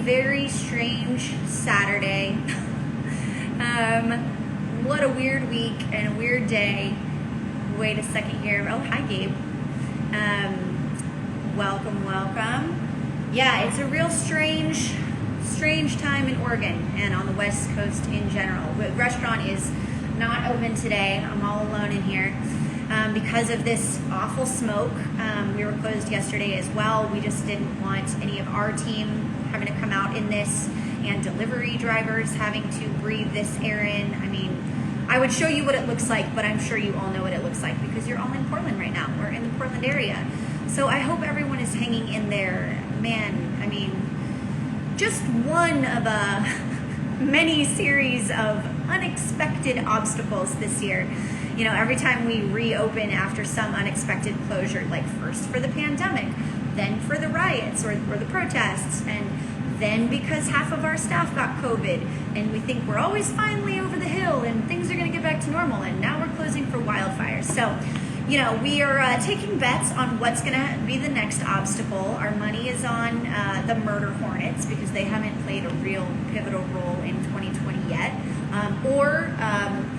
very strange Saturday. What a weird week and a weird day. Wait a second here. Oh, hi, Gabe. Welcome. Yeah, it's a real strange time in Oregon and on the West Coast in general. The restaurant is not open today. I'm all alone in here because of this awful smoke. We were closed yesterday as well. We just didn't want any of our team having to come out in this and delivery drivers having to breathe this air in. I mean, I would show you what it looks like, but I'm sure you all know what it looks like because you're all in Portland right now. We're in the Portland area. So I hope everyone is hanging in there. Man, I mean, just one of a many series of unexpected obstacles this year. You know, every time we reopen after some unexpected closure, like first for the pandemic, then for the riots or the protests, and then because half of our staff got COVID, and we think we're always finally over the hill and things are going to get back to normal, and now we're closing for wildfires. So, you know, we are taking bets on what's going to be the next obstacle. Our money is on the murder hornets because they haven't played a real pivotal role in 2020 yet, or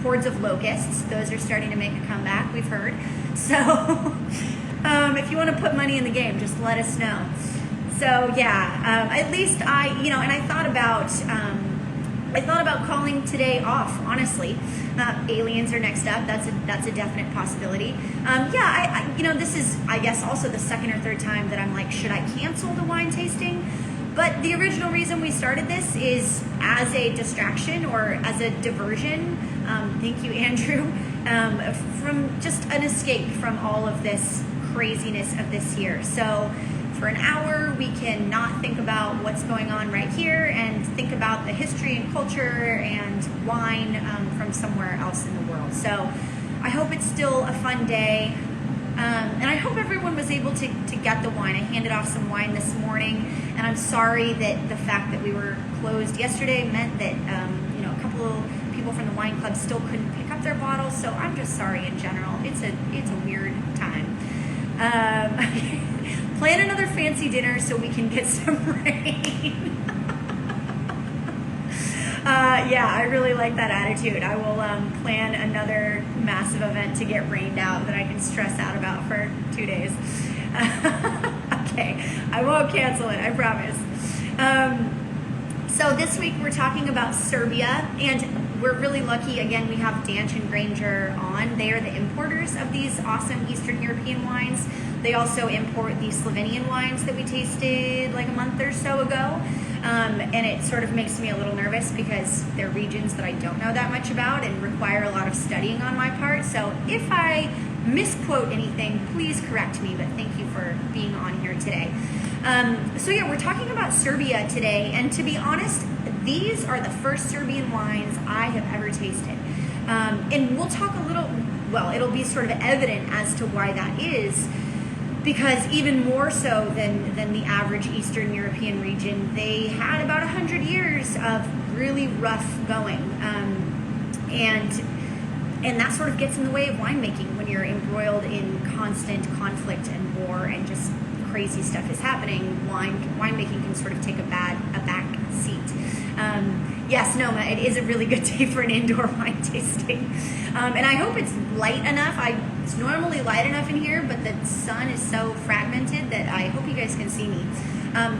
hordes of locusts. Those are starting to make a comeback, we've heard. So if you want to put money in the game, just let us know. So yeah, at least and I thought about calling today off, honestly. Aliens are next up. That's a definite possibility. This is, I guess, also the second or third time that I'm like, should I cancel the wine tasting? But the original reason we started this is as a distraction or as a diversion. Thank you, Andrew. From just an escape from all of this craziness of this year. So for an hour, we can not think about what's going on right here and think about the history and culture and wine from somewhere else in the world. So I hope it's still a fun day. And I hope everyone was able to get the wine. I handed off some wine this morning, and I'm sorry that the fact that we were closed yesterday meant that a couple of people from the wine club still couldn't pick up their bottles. So I'm just sorry in general. It's a weird time. Plan another fancy dinner so we can get some rain. I really like that attitude. I will plan another massive event to get rained out that I can stress out about for 2 days. Okay, I won't cancel it, I promise. So this week we're talking about Serbia, and we're really lucky. Again, we have Danch and Granger on. They are the importers of these awesome Eastern European wines. They also import the Slovenian wines that we tasted like a month or so ago. And it sort of makes me a little nervous because they're regions that I don't know that much about and require a lot of studying on my part. So if I misquote anything, please correct me, but thank you for being on here today. We're talking about Serbia today, and to be honest, these are the first Serbian wines I have ever tasted. And we'll talk it'll be sort of evident as to why that is, because even more so than the average Eastern European region, they had about 100 years of really rough going. And that sort of gets in the way of winemaking when you're embroiled in constant conflict and war and just crazy stuff is happening. Winemaking can sort of take a back seat. Yes, Noma, it is a really good day for an indoor wine tasting. And I hope it's light enough. It's normally light enough in here, but the sun is so fragmented that I hope you guys can see me.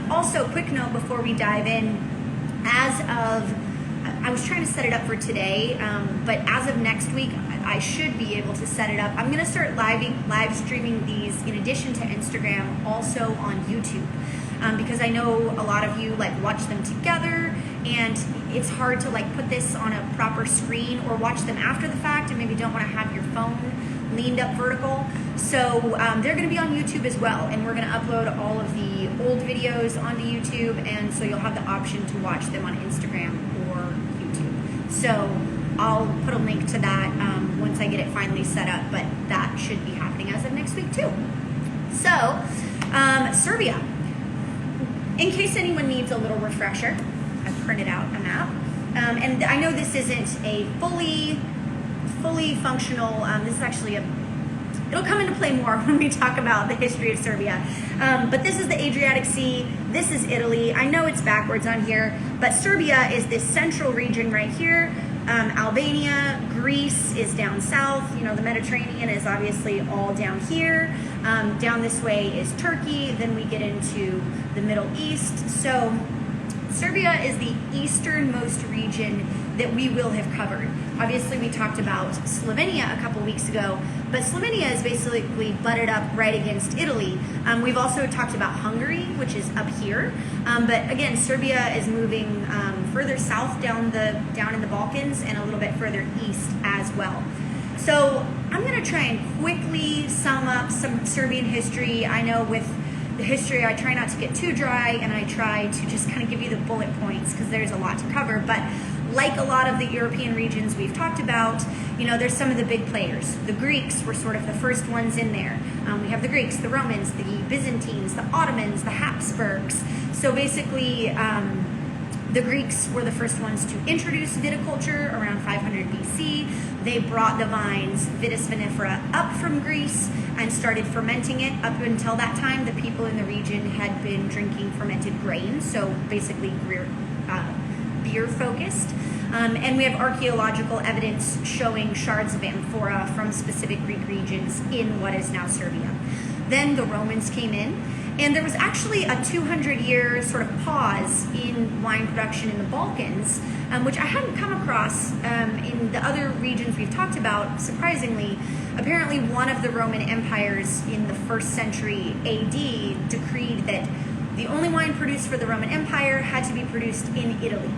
Also, quick note before we dive in, I was trying to set it up for today, but as of next week, I should be able to set it up. I'm going to start live streaming these in addition to Instagram, also on YouTube, because I know a lot of you watch them together, and it's hard to put this on a proper screen or watch them after the fact, and maybe don't want to have your phone leaned up vertical. So they're going to be on YouTube as well, and we're going to upload all of the old videos onto YouTube, and so you'll have the option to watch them on Instagram or YouTube. So I'll put a link to that once I get it finally set up, but that should be happening as of next week too. So Serbia, in case anyone needs a little refresher, I've printed out a map, and I know this isn't a fully functional, this is actually a it'll come into play more when we talk about the history of Serbia. But this is the Adriatic Sea. This is Italy. I know it's backwards on here, but Serbia is this central region right here. Albania, Greece is down south. You know, the Mediterranean is obviously all down here. Down this way is Turkey. Then we get into the Middle East. So Serbia is the easternmost region that we will have covered. Obviously, we talked about Slovenia a couple weeks ago, but Slovenia is basically butted up right against Italy. We've also talked about Hungary, which is up here. But again, Serbia is moving further south down in the Balkans and a little bit further east as well. So I'm going to try and quickly sum up some Serbian history. I know with the history, I try not to get too dry, and I try to just kind of give you the bullet points because there's a lot to cover. But like a lot of the European regions we've talked about, you know, there's some of the big players. The Greeks were sort of the first ones in there. We have the Greeks, the Romans, the Byzantines, the Ottomans, the Habsburgs. So basically, the Greeks were the first ones to introduce viticulture around 500 BC. They brought the vines, Vitis vinifera, up from Greece and started fermenting it. Up until that time, the people in the region had been drinking fermented grain, so basically beer focused. And we have archaeological evidence showing shards of amphora from specific Greek regions in what is now Serbia. Then the Romans came in, and there was actually a 200-year sort of pause in wine production in the Balkans, which I hadn't come across in the other regions we've talked about. Surprisingly, apparently one of the Roman empires in the 1st century AD decreed that the only wine produced for the Roman Empire had to be produced in Italy,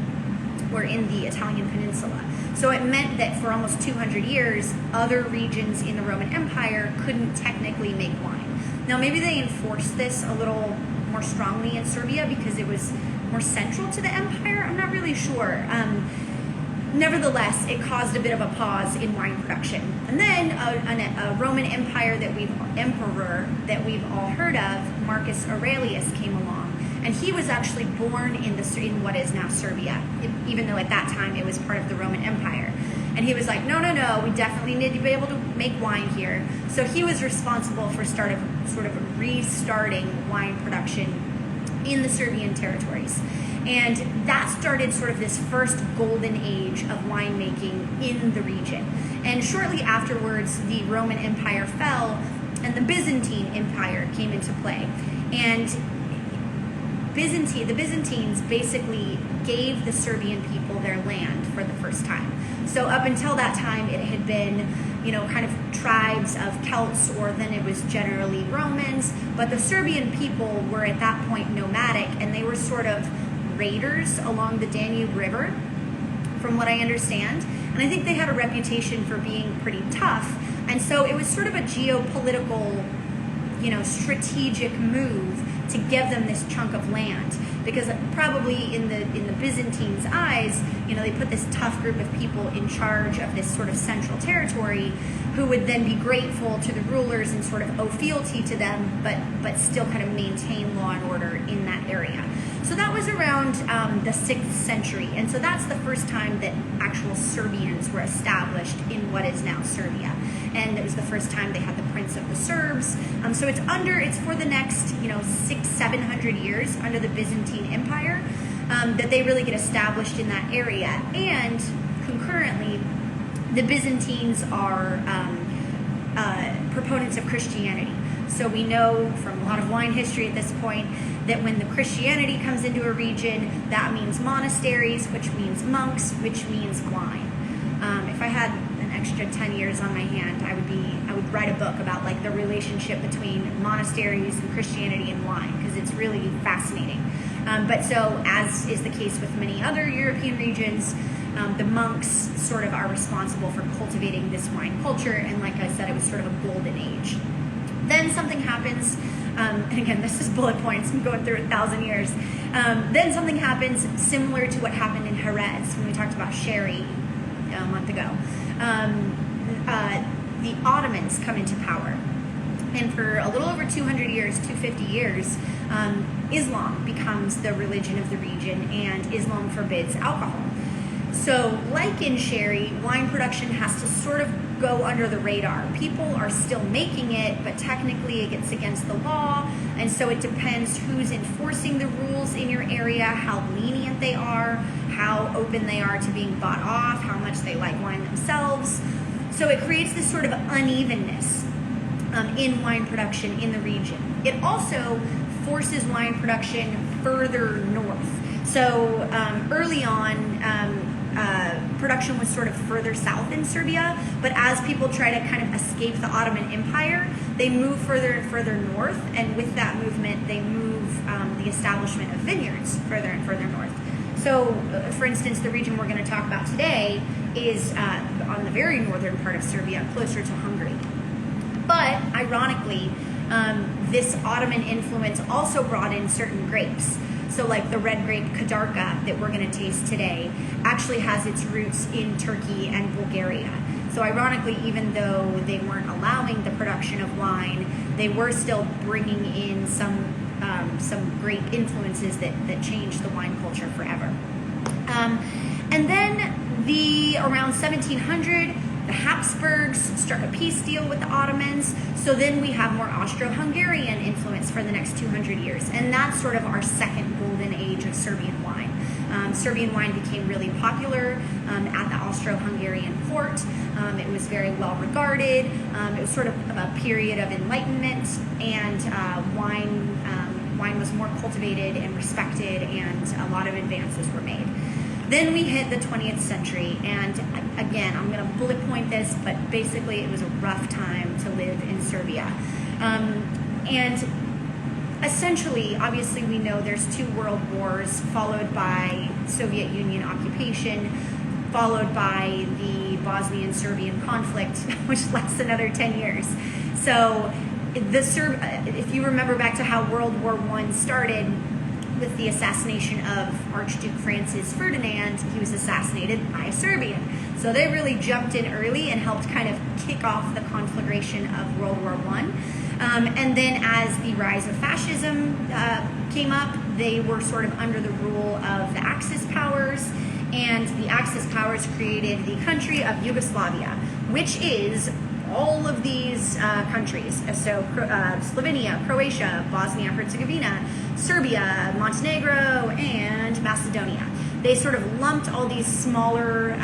or in the Italian peninsula. So it meant that for almost 200 years, other regions in the Roman Empire couldn't technically make wine. Now, maybe they enforced this a little more strongly in Serbia because it was more central to the empire. I'm not really sure. Nevertheless, it caused a bit of a pause in wine production. And then a Roman emperor that we've all heard of, Marcus Aurelius, came along. And he was actually born in what is now Serbia, even though at that time it was part of the Roman Empire. And he was like, no, we definitely need to be able to make wine here. So he was responsible for sort of restarting wine production in the Serbian territories. And that started sort of this first golden age of winemaking in the region. And shortly afterwards, the Roman Empire fell and the Byzantine Empire came into play. And the Byzantines basically gave the Serbian people their land for the first time. So up until that time, it had been, you know, kind of tribes of Celts, or then it was generally Romans. But the Serbian people were at that point nomadic, and they were sort of raiders along the Danube River, from what I understand. And I think they had a reputation for being pretty tough. And so it was sort of a geopolitical, you know, strategic move to give them this chunk of land, because probably in the Byzantines' eyes, you know, they put this tough group of people in charge of this sort of central territory, who would then be grateful to the rulers and sort of owe fealty to them, but still kind of maintain law and order in that area. So that was around the 6th century, and so that's the first time that actual Serbians were established in what is now Serbia. And it was the first time they had the Prince of the Serbs. So it's for the next, you know, 600-700 years under the Byzantine Empire that they really get established in that area. And concurrently, the Byzantines are proponents of Christianity. So we know from a lot of wine history at this point that when the Christianity comes into a region, that means monasteries, which means monks, which means wine. If I had an extra 10 years on my hand, I would write a book about like the relationship between monasteries and Christianity and wine, because it's really fascinating. But so, as is the case with many other European regions, the monks sort of are responsible for cultivating this wine culture, and like I said, it was sort of a golden age. Then something happens, and again, this is bullet points, I'm going through 1,000 years. Then something happens similar to what happened in Jerez when we talked about sherry a month ago. The Ottomans come into power. And for a little over 200 years, 250 years, Islam becomes the religion of the region, and Islam forbids alcohol. So like in sherry, wine production has to sort of go under the radar. People are still making it, but technically it gets against the law, and so it depends who's enforcing the rules in your area, how lenient they are, how open they are to being bought off, how much they like wine themselves. So it creates this sort of unevenness in wine production in the region. It also forces wine production further north. So early on, production was sort of further south in Serbia, but as people try to kind of escape the Ottoman Empire, they move further and further north, and with that movement, they move the establishment of vineyards further and further north. So, for instance, the region we're going to talk about today is on the very northern part of Serbia, closer to Hungary. But, ironically, this Ottoman influence also brought in certain grapes. So like the red grape Kadarka that we're going to taste today actually has its roots in Turkey and Bulgaria. So ironically, even though they weren't allowing the production of wine, they were still bringing in some great influences that changed the wine culture forever. And then around 1700, the Habsburgs struck a peace deal with the Ottomans, so then we have more Austro-Hungarian influence for the next 200 years, and that's sort of our second golden age of Serbian wine. Serbian wine became really popular at the Austro-Hungarian court. It was very well regarded. It was sort of a period of enlightenment, and wine was more cultivated and respected, and a lot of advances were made. Then we hit the 20th century, and again, I'm going to bullet point this, but basically it was a rough time to live in Serbia. And essentially, obviously we know there's 2 world wars, followed by Soviet Union occupation, followed by the Bosnian-Serbian conflict, which lasts another 10 years. So if you remember back to how World War I started, with the assassination of Archduke Francis Ferdinand, he was assassinated by a Serbian. So they really jumped in early and helped kind of kick off the conflagration of World War I. And then as the rise of fascism came up, they were sort of under the rule of the Axis powers, and the Axis powers created the country of Yugoslavia, which is all of these countries. So Slovenia, Croatia, Bosnia-Herzegovina, Serbia, Montenegro, and Macedonia. They sort of lumped all these smaller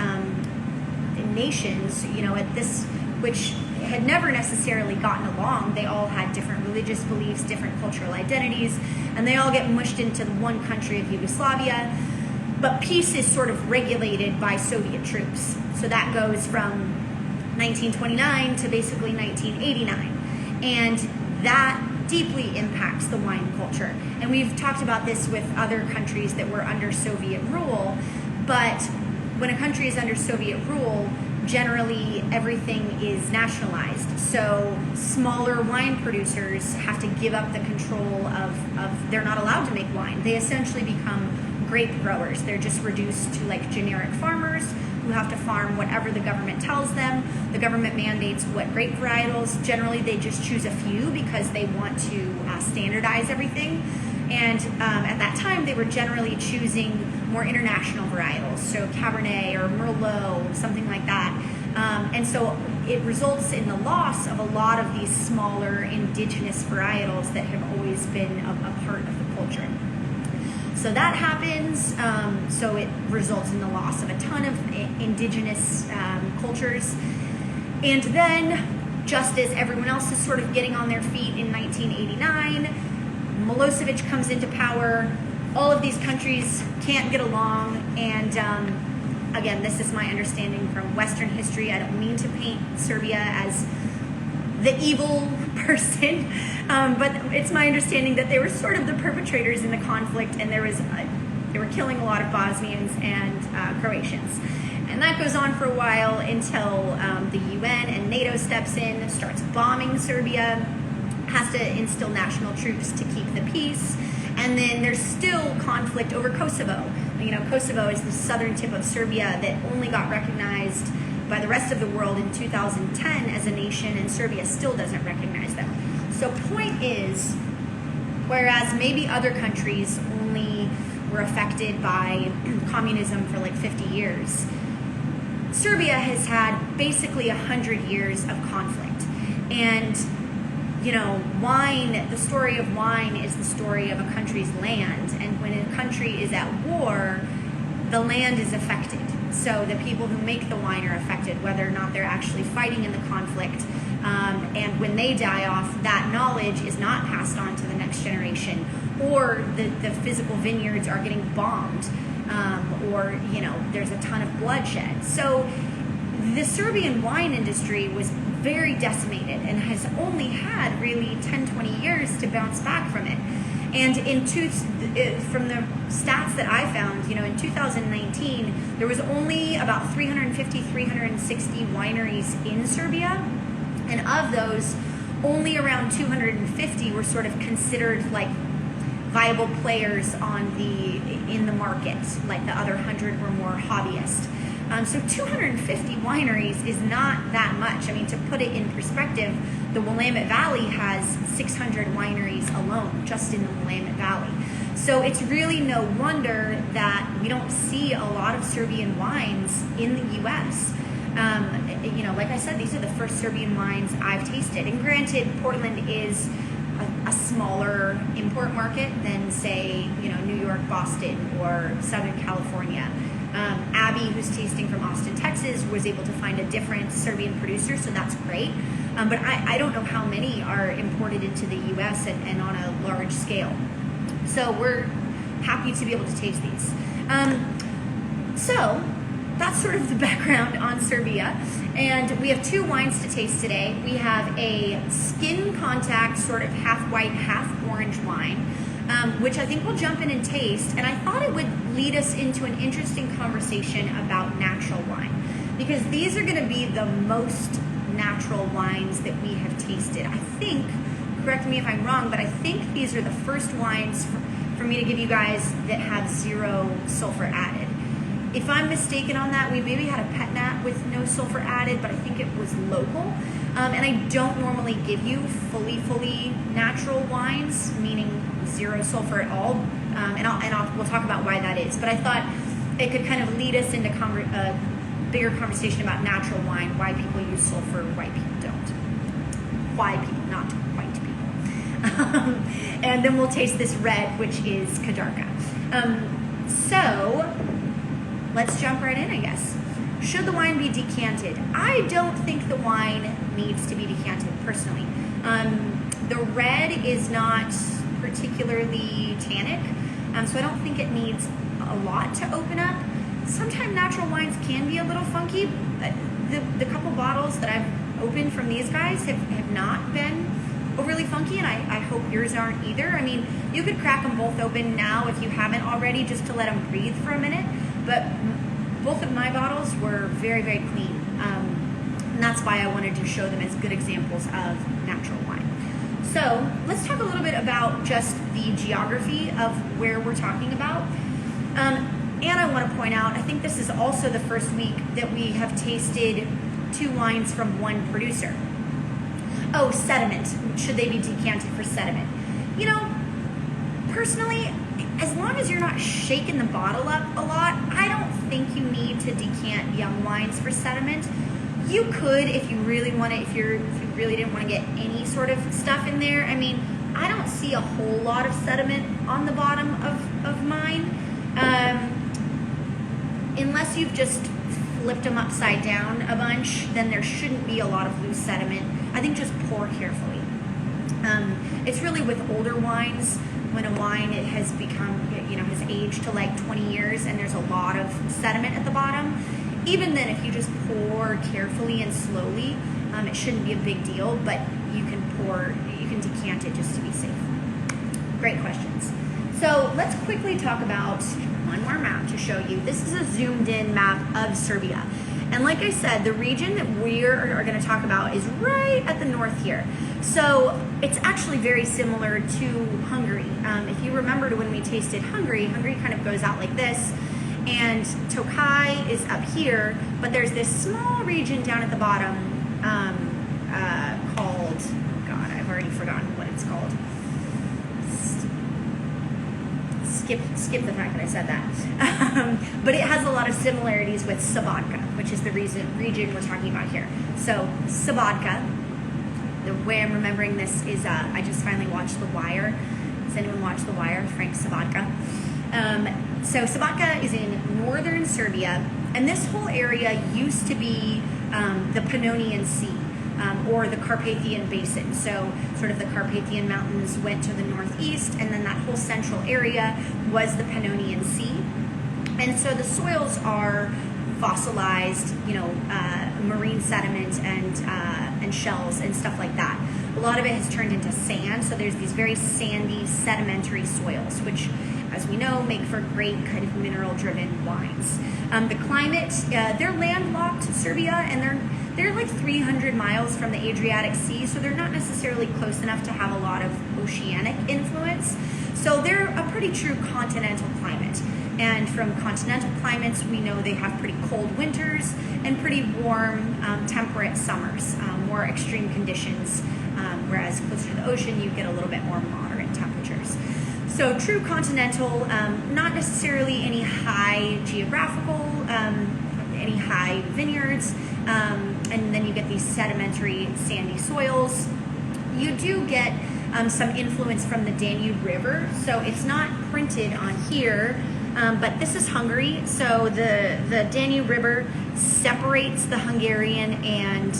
nations, at this, which had never necessarily gotten along. They all had different religious beliefs, different cultural identities, and they all get mushed into the one country of Yugoslavia. But peace is sort of regulated by Soviet troops. So that goes from 1929 to basically 1989. And that deeply impacts the wine culture. And we've talked about this with other countries that were under Soviet rule, but when a country is under Soviet rule, generally everything is nationalized. So smaller wine producers have to give up the control of they're not allowed to make wine. They essentially become grape growers. They're just reduced to like generic farmers who have to farm whatever the government tells them. The government mandates what grape varietals. Generally, they just choose a few because they want to standardize everything. And at that time, they were generally choosing more international varietals, so Cabernet or Merlot, something like that. And so it results in the loss of a lot of these smaller indigenous varietals that have always been a part of the culture. So that happens, so it results in the loss of a ton of indigenous cultures. And then, just as everyone else is sort of getting on their feet in 1989, Milosevic comes into power. All of these countries can't get along, and again, this is my understanding from Western history. I don't mean to paint Serbia as the evil person, but it's my understanding that they were sort of the perpetrators in the conflict, and they were killing a lot of Bosnians and Croatians. And that goes on for a while until the UN and NATO steps in, starts bombing Serbia, has to instill national troops to keep the peace. And then there's still conflict over Kosovo. Kosovo is the southern tip of Serbia that only got recognized by the rest of the world in 2010 as a nation, and Serbia still doesn't recognize them. So point is, whereas maybe other countries only were affected by communism for like 50 years, Serbia has had basically 100 years of conflict. And, you know, wine, the story of wine is the story of a country's land. And when a country is at war, the land is affected. So the people who make the wine are affected, whether or not they're actually fighting in the conflict. And when they die off, that knowledge is not passed on to the next generation, or the physical vineyards are getting bombed, or, you know, there's a ton of bloodshed. So the Serbian wine industry was very decimated and has only had really 10, 20 years to bounce back from it. And from the stats that I found, you know, in 2019, there was only about 350, 360 wineries in Serbia. And of those, only around 250 were sort of considered like viable players in the market. Like the other 100 were more hobbyist. So 250 wineries is not that much. I mean, to put it in perspective, the Willamette Valley has 600 wineries alone, just in the Willamette Valley. So it's really no wonder that we don't see a lot of Serbian wines in the U.S. You know, like I said, these are the first Serbian wines I've tasted. And granted, Portland is a smaller import market than, say, you know, New York, Boston, or Southern California. Abby, who's tasting from Austin, Texas, was able to find a different Serbian producer, so that's great. But I don't know how many are imported into the U.S. and on a large scale. So we're happy to be able to taste these. So that's sort of the background on Serbia. And we have two wines to taste today. We have a skin contact, sort of half white, half orange wine, which I think we'll jump in and taste. And I thought it would lead us into an interesting conversation about natural wine, because these are going to be the most natural wines that we have tasted. I think, correct me if I'm wrong, but I think these are the first wines for me to give you guys that have 0 sulfur added. If I'm mistaken on that, we maybe had a pet nat with no sulfur added, but I think it was local. And I don't normally give you fully natural wines, meaning 0 sulfur at all. We'll talk about why that is. But I thought it could kind of lead us into a bigger conversation about natural wine, why people use sulfur, why people don't. Why people, not white people. And then we'll taste this red, which is Kadarka. So let's jump right in, I guess. Should the wine be decanted? I don't think the wine needs to be decanted, personally. The red is not particularly tannic, so I don't think it needs a lot to open up. Sometimes natural wines can be a little funky. The couple bottles that I've opened from these guys have not been overly funky, and I hope yours aren't either. I mean, you could crack them both open now if you haven't already, just to let them breathe for a minute. But both of my bottles were very, very clean. And that's why I wanted to show them as good examples of natural wine. So let's talk a little bit about just the geography of where we're talking about. And I want to point out, I think this is also the first week that we have tasted 2 wines from one producer. Oh, sediment. Should they be decanted for sediment? You know, personally, as long as you're not shaking the bottle up a lot, I don't think you need to decant young wines for sediment. You could if you really want to, if you really didn't want to get any sort of stuff in there. I mean, I don't see a whole lot of sediment on the bottom of mine. Unless you've just flipped them upside down a bunch, then there shouldn't be a lot of loose sediment. I think just pour carefully. It's really with older wines, when a wine has become, you know, has aged to like 20 years and there's a lot of sediment at the bottom. Even then, if you just pour carefully and slowly, it shouldn't be a big deal, but you can decant it just to be safe. Great questions. So let's quickly talk about one more map to show you. This is a zoomed in map of Serbia. And like I said, the region that we are going to talk about is right at the north here. So it's actually very similar to Hungary. If you remember when we tasted Hungary kind of goes out like this. And Tokaj is up here, but there's this small region down at the bottom called, oh God, I've already forgotten what it's called. skip the fact that I said that. But it has a lot of similarities with Sabodka, which is the region we're talking about here. So Sabodka, the way I'm remembering this is I just finally watched The Wire. Has anyone watched The Wire? Frank Sabodka. So Sabodka is in northern Serbia, and this whole area used to be the Pannonian Sea, or the Carpathian Basin. So sort of the Carpathian Mountains went to the northeast, and then that whole central area was the Pannonian Sea. And so the soils are fossilized, marine sediment and shells and stuff like that. A lot of it has turned into sand, so there's these very sandy, sedimentary soils, which, as we know, make for great kind of mineral-driven wines. The climate, they're landlocked, Serbia, and they're like 300 miles from the Adriatic Sea, so they're not necessarily close enough to have a lot of oceanic influence. So they're a pretty true continental climate. And from continental climates, we know they have pretty cold winters and pretty warm, temperate summers, more extreme conditions, whereas closer to the ocean, you get a little bit more moderate temperatures. So true continental, not necessarily any high geographical, any high vineyards, and then you get these sedimentary, sandy soils. You do get some influence from the Danube River, so it's not printed on here, but this is Hungary. So the Danube River separates the Hungarian and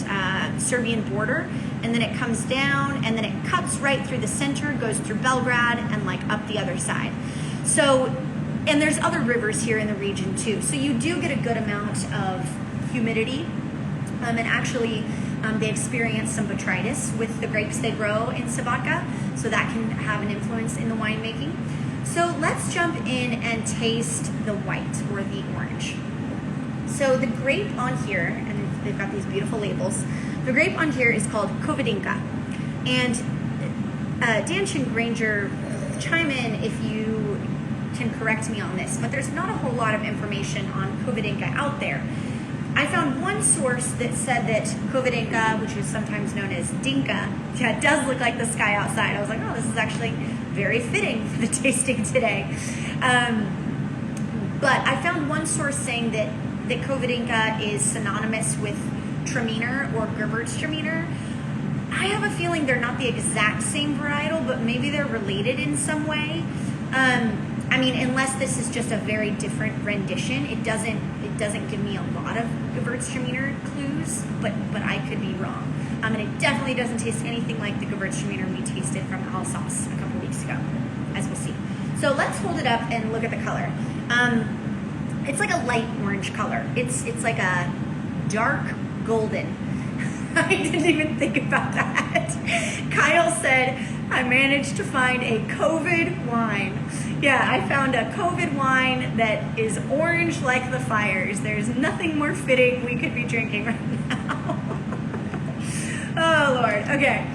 Serbian border, and then it comes down, and then it cuts right through the center, goes through Belgrade, and like up the other side. So, and there's other rivers here in the region too. So you do get a good amount of humidity, and actually they experience some botrytis with the grapes they grow in Sabodka, so that can have an influence in the winemaking. So let's jump in and taste the white or the orange. So the grape on here, and they've got these beautiful labels, the grape on here is called Kovidinka. And Dan Granger, chime in if you can correct me on this, but there's not a whole lot of information on Kovidinka out there. I found one source that said that Kovidinka, which is sometimes known as Dinka, yeah, it does look like the sky outside. I was like, oh, this is actually very fitting for the tasting today. But I found one source saying that Kovidinka is synonymous with Traminer or Gewürztraminer. I have a feeling they're not the exact same varietal, but maybe they're related in some way. I mean, unless this is just a very different rendition, it doesn't give me a lot of Gewürztraminer clues, but I could be wrong. And it definitely doesn't taste anything like the Gewürztraminer we tasted from Alsace a couple weeks ago, as we'll see. So let's hold it up and look at the color. It's like a light orange color. It's like a dark golden. I didn't even think about that. Kyle said, I managed to find a COVID wine. Yeah, I found a COVID wine that is orange like the fires. There's nothing more fitting we could be drinking right now. Oh, Lord. Okay,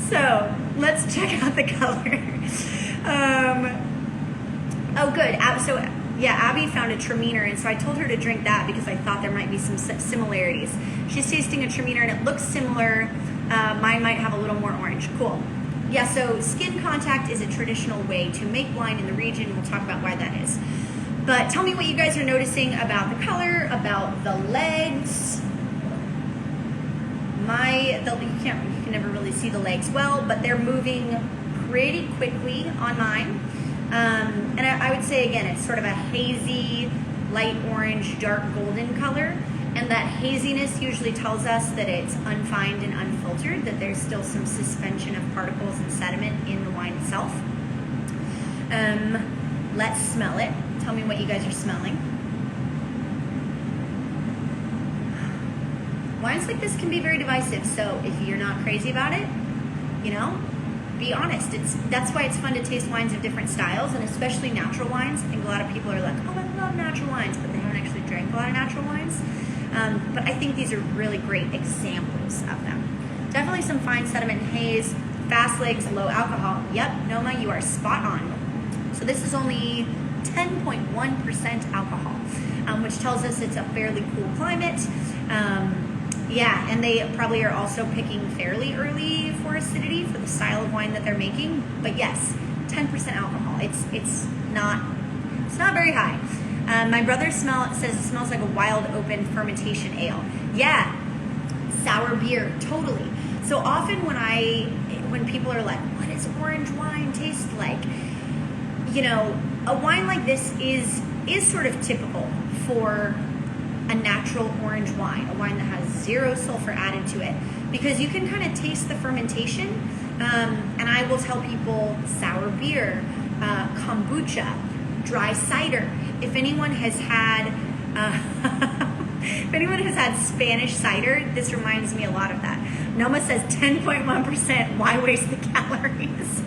so let's check out the color. Oh, good. So, yeah, Abby found a Traminer, and so I told her to drink that because I thought there might be some similarities. She's tasting a Traminer, and it looks similar. Mine might have a little more orange. Cool. Yeah, so skin contact is a traditional way to make wine in the region. We'll talk about why that is. But tell me what you guys are noticing about the color, about the legs. You can never really see the legs well, but they're moving pretty quickly on mine. And I would say, again, it's sort of a hazy, light orange, dark golden color. And that haziness usually tells us that it's unfined and unfiltered, that there's still some suspension of particles and sediment in the wine itself. Let's smell it. Tell me what you guys are smelling. Wines like this can be very divisive, so if you're not crazy about it, be honest. That's why it's fun to taste wines of different styles, and especially natural wines. I think a lot of people are like, oh, I love natural wines, but they haven't actually drank a lot of natural wines. But I think these are really great examples of them. Definitely some fine sediment and haze, fast legs, low alcohol. Yep, Noma, you are spot on. So this is only 10.1% alcohol, which tells us it's a fairly cool climate. Yeah, and they probably are also picking fairly early for acidity for the style of wine that they're making. But yes, 10% alcohol. It's not It's not very high. My brother says it smells like a wild open fermentation ale. Yeah, sour beer, totally. So often when people are like, what does orange wine taste like? You know, a wine like this is sort of typical for a natural orange wine, a wine that has 0 sulfur added to it, because you can kind of taste the fermentation. And I will tell people sour beer, kombucha, dry cider. If anyone has had Spanish cider, this reminds me a lot of that. Noma says 10.1%. Why waste the calories?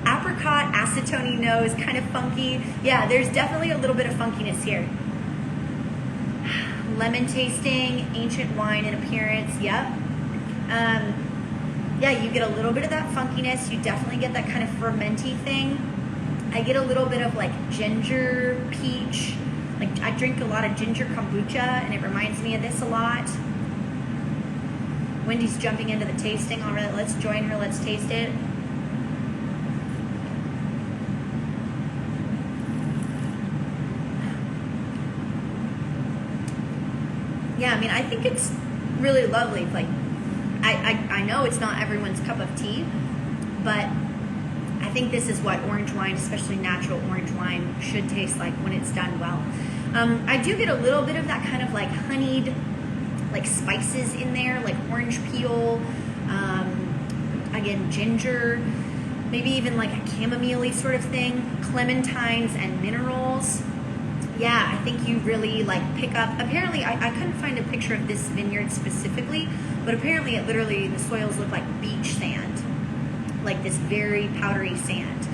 Apricot, acetone nose, kind of funky. Yeah, there's definitely a little bit of funkiness here. Lemon tasting, ancient wine in appearance. Yep. Yeah, you get a little bit of that funkiness. You definitely get that kind of fermenty thing. I get a little bit of like ginger, peach. Like I drink a lot of ginger kombucha, and it reminds me of this a lot. Wendy's jumping into the tasting. All right, let's join her. Let's taste it. Yeah, I mean, I think it's really lovely. Like, I know it's not everyone's cup of tea, but I think this is what orange wine, especially natural orange wine, should taste like when it's done well. I do get a little bit of that kind of like honeyed, like spices in there, like orange peel, again, ginger, maybe even like a chamomile-y sort of thing, clementines and minerals. Yeah, I think you really like pick up, apparently I couldn't find a picture of this vineyard specifically, but apparently it literally, the soils look like beach sand, like this very powdery sand,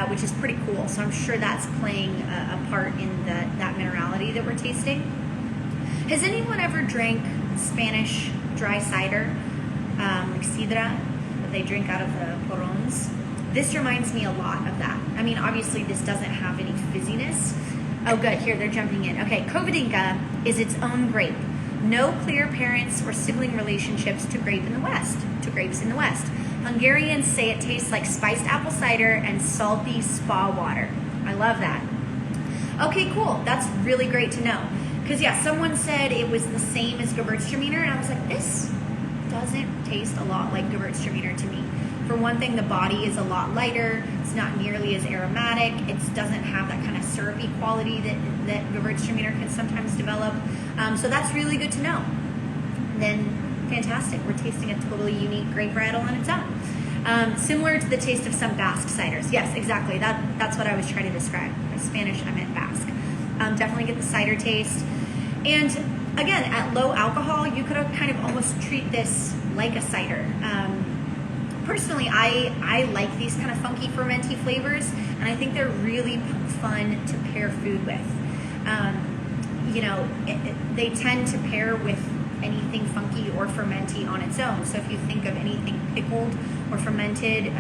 which is pretty cool. So I'm sure that's playing a part in that minerality that we're tasting. Has anyone ever drank Spanish dry cider, like sidra, that they drink out of the porrons? This reminds me a lot of that. I mean, obviously this doesn't have any fizziness. Oh good, here they're jumping in. Okay, Kovidinka is its own grape. No clear parents or sibling relationships to grapes in the West. Hungarians say it tastes like spiced apple cider and salty spa water. I love that. Okay, cool. That's really great to know. Because yeah, someone said it was the same as Gewürztraminer, and I was like, this doesn't taste a lot like Gewürztraminer to me. For one thing, the body is a lot lighter. It's not nearly as aromatic. It doesn't have that kind of syrupy quality that Gewürztraminer can sometimes develop. So that's really good to know. Then, fantastic. We're tasting a totally unique grape varietal on its own. Similar to the taste of some Basque ciders. Yes, exactly. That's what I was trying to describe. By Spanish, I meant Basque. Definitely get the cider taste. And again, at low alcohol, you could kind of almost treat this like a cider. Personally, I like these kind of funky fermenty flavors, and I think they're really fun to pair food with. You know, they tend to pair with anything funky or fermenty on its own. So if you think of anything pickled or fermented,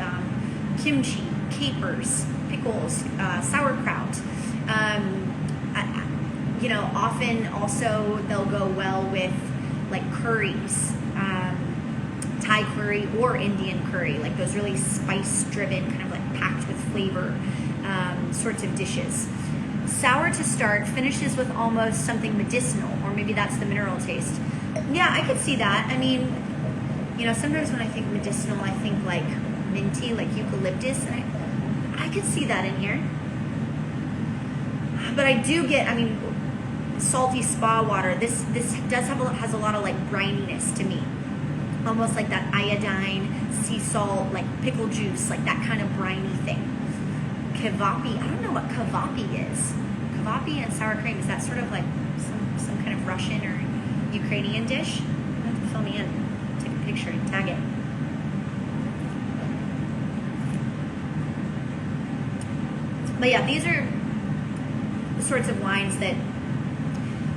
kimchi, capers, pickles, sauerkraut, you know, often also they'll go well with like curries, Thai curry or Indian curry, like those really spice-driven, kind of like packed with flavor sorts of dishes. Sour to start, finishes with almost something medicinal, or maybe that's the mineral taste. Yeah, I could see that. I mean, you know, sometimes when I think medicinal, I think like minty, like eucalyptus, and I could see that in here. But I do get, I mean, salty spa water. This has a lot of like brininess to me. Almost like that iodine, sea salt, like pickle juice, like that kind of briny thing. Kvapi, I don't know what kvapi is. Kvapi and sour cream, is that sort of like some kind of Russian or Ukrainian dish? You have to fill me in, take a picture and tag it. But yeah, these are the sorts of wines that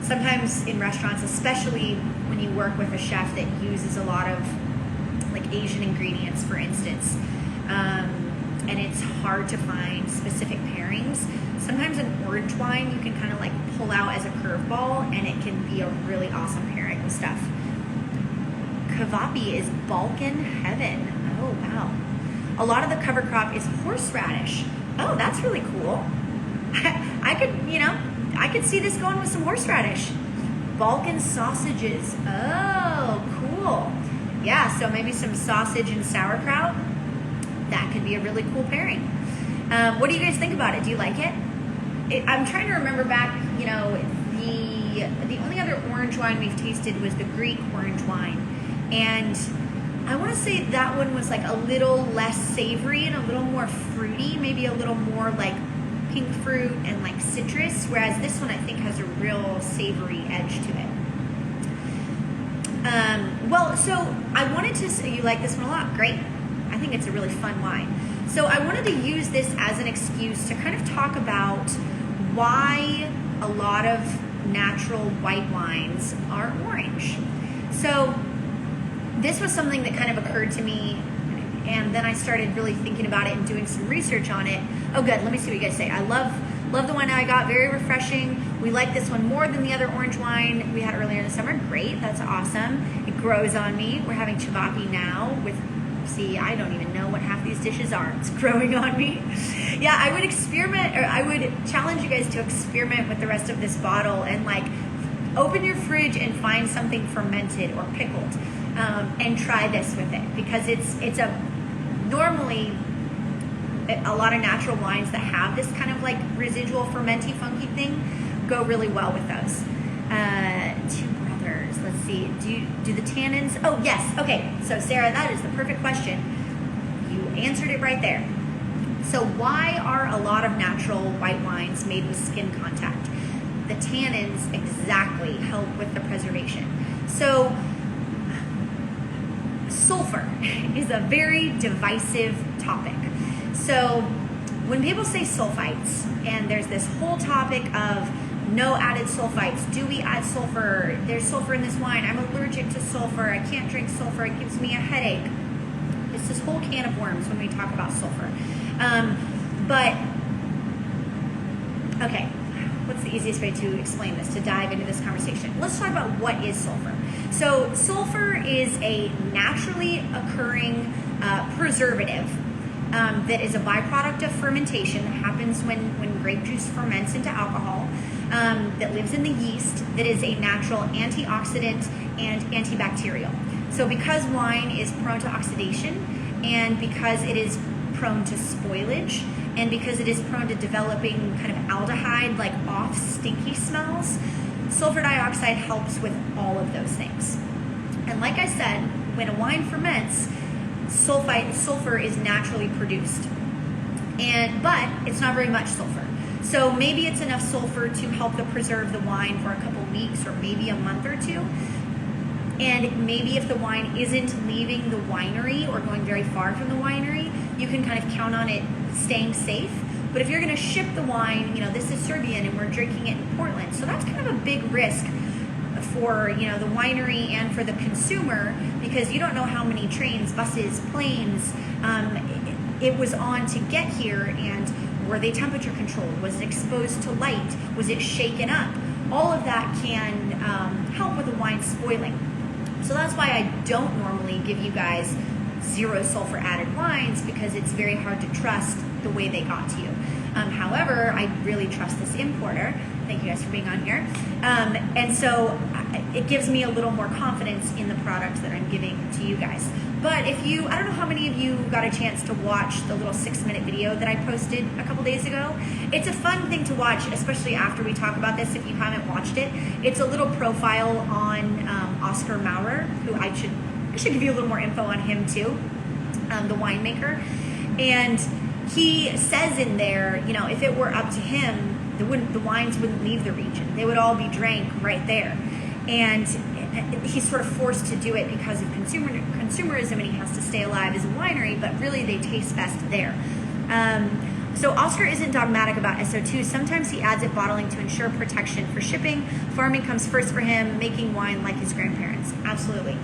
sometimes in restaurants, especially when you work with a chef that uses a lot of like Asian ingredients, for instance, and it's hard to find specific pairings. Sometimes an orange wine you can kind of like pull out as a curveball, and it can be a really awesome pairing with stuff. Kvapi is Balkan heaven. Oh wow. A lot of the cover crop is horseradish. Oh, that's really cool. I could see this going with some horseradish. Balkan sausages. Oh, cool. Yeah, so maybe some sausage and sauerkraut. That could be a really cool pairing. What do you guys think about it? Do you like it? I'm trying to remember back, the only other orange wine we've tasted was the Greek orange wine. And I want to say that one was like a little less savory and a little more fruity, maybe a little more like pink fruit and like citrus, whereas this one I think has a real savory edge to it. So I wanted to say you like this one a lot. Great. I think it's a really fun wine. So I wanted to use this as an excuse to kind of talk about why a lot of natural white wines are orange. So this was something that kind of occurred to me, and then I started really thinking about it and doing some research on it. Oh good, let me see what you guys say. I love the wine I got, very refreshing. We like this one more than the other orange wine we had earlier in the summer. Great, that's awesome. It grows on me. We're having ciabatta now with, see, I don't even know what half these dishes are. It's growing on me. Yeah, I would challenge you guys to experiment with the rest of this bottle and like open your fridge and find something fermented or pickled and try this with it, because it's normally a lot of natural wines that have this kind of like residual fermenty funky thing go really well with those. Two brothers, let's see, do the tannins, oh yes, okay, so Sarah, that is the perfect question. You answered it right there. So why are a lot of natural white wines made with skin contact? The tannins exactly help with the preservation. So sulfur is a very divisive topic. So when people say sulfites, and there's this whole topic of no added sulfites, do we add sulfur? There's sulfur in this wine. I'm allergic to sulfur. I can't drink sulfur. It gives me a headache. It's this whole can of worms when we talk about sulfur. Okay, what's the easiest way to explain this, to dive into this conversation? Let's talk about what is sulfur. So sulfur is a naturally occurring preservative that is a byproduct of fermentation that happens when grape juice ferments into alcohol, that lives in the yeast, that is a natural antioxidant and antibacterial. So because wine is prone to oxidation, and because it is prone to spoilage, and because it is prone to developing kind of aldehyde, like off stinky smells, sulfur dioxide helps with all of those things. And like I said, when a wine ferments, sulfur is naturally produced, but it's not very much sulfur. So maybe it's enough sulfur to help to preserve the wine for a couple weeks or maybe a month or two. And maybe if the wine isn't leaving the winery or going very far from the winery, you can kind of count on it staying safe. But if you're going to ship the wine, this is Serbian and we're drinking it in Portland, so that's kind of a big risk for the winery and for the consumer, because you don't know how many trains, buses, planes it was on to get here, and were they temperature controlled? Was it exposed to light? Was it shaken up? All of that can help with the wine spoiling. So that's why I don't normally give you guys zero sulfur added wines, because it's very hard to trust the way they got to you. However, I really trust this importer. Thank you guys for being on here. And so it gives me a little more confidence in the product that I'm giving to you guys. But I don't know how many of you got a chance to watch the little 6-minute video that I posted a couple days ago. It's a fun thing to watch, especially after we talk about this, if you haven't watched it. It's a little profile on Oscar Maurer, who I should give you a little more info on him too, the winemaker. And he says in there, if it were up to him, the wines wouldn't leave the region. They would all be drank right there. And he's sort of forced to do it because of consumerism, and he has to stay alive as a winery, but really they taste best there. So Oscar isn't dogmatic about SO2. Sometimes he adds it bottling to ensure protection for shipping. Farming comes first for him, making wine like his grandparents. Absolutely.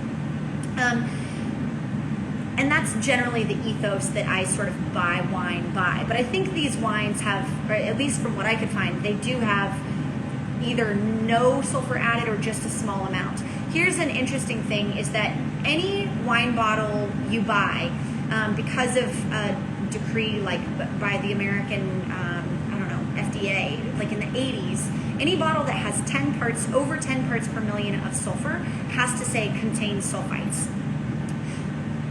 And that's generally the ethos that I sort of buy wine by. But I think these wines have, or at least from what I could find, they do have either no sulfur added or just a small amount. Here's an interesting thing, is that any wine bottle you buy, because of decree, like by the American, I don't know, FDA, like in the 80s, any bottle that has over 10 parts per million of sulfur has to say contains sulfites.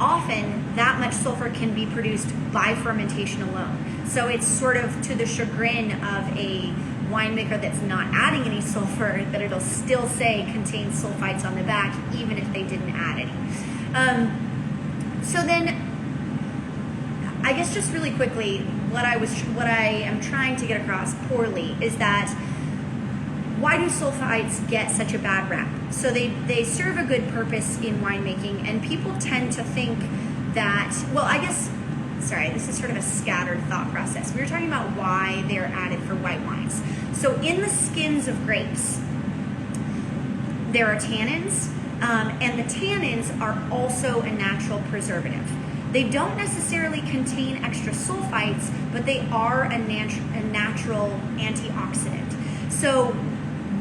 Often that much sulfur can be produced by fermentation alone. So it's sort of to the chagrin of a winemaker that's not adding any sulfur that it'll still say contains sulfites on the back, even if they didn't add any. So then, I guess just really quickly, what I am trying to get across poorly is that why do sulfites get such a bad rap? So they serve a good purpose in winemaking, and people tend to think that, well, I guess, sorry, this is sort of a scattered thought process. We were talking about why they're added for white wines. So in the skins of grapes, there are tannins, and the tannins are also a natural preservative. They don't necessarily contain extra sulfites, but they are a natural antioxidant. So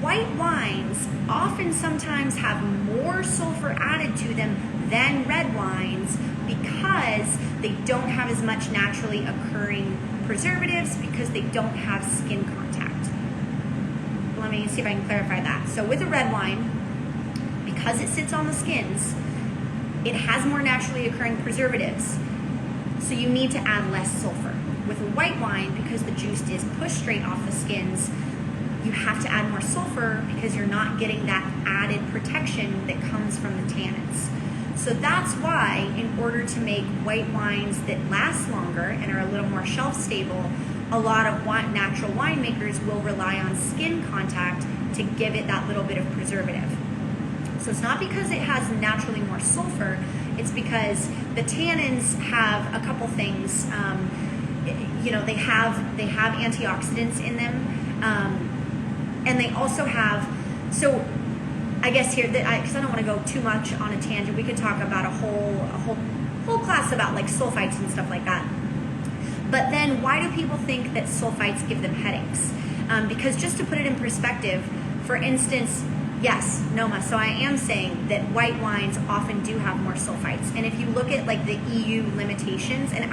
white wines often sometimes have more sulfur added to them than red wines because they don't have as much naturally occurring preservatives because they don't have skin contact. Let me see if I can clarify that. So with a red wine, because it sits on the skins, it has more naturally occurring preservatives, so you need to add less sulfur. With a white wine, because the juice is pushed straight off the skins, you have to add more sulfur because you're not getting that added protection that comes from the tannins. So that's why, in order to make white wines that last longer and are a little more shelf stable, a lot of natural winemakers will rely on skin contact to give it that little bit of preservative. So it's not because it has naturally more sulfur, it's because the tannins have a couple things. They have antioxidants in them, and they also have, so I guess here, because I don't want to go too much on a tangent, we could talk about a whole class about like sulfites and stuff like that. But then why do people think that sulfites give them headaches? Because just to put it in perspective, for instance, yes, Noma, so I am saying that white wines often do have more sulfites. And if you look at like the EU limitations, and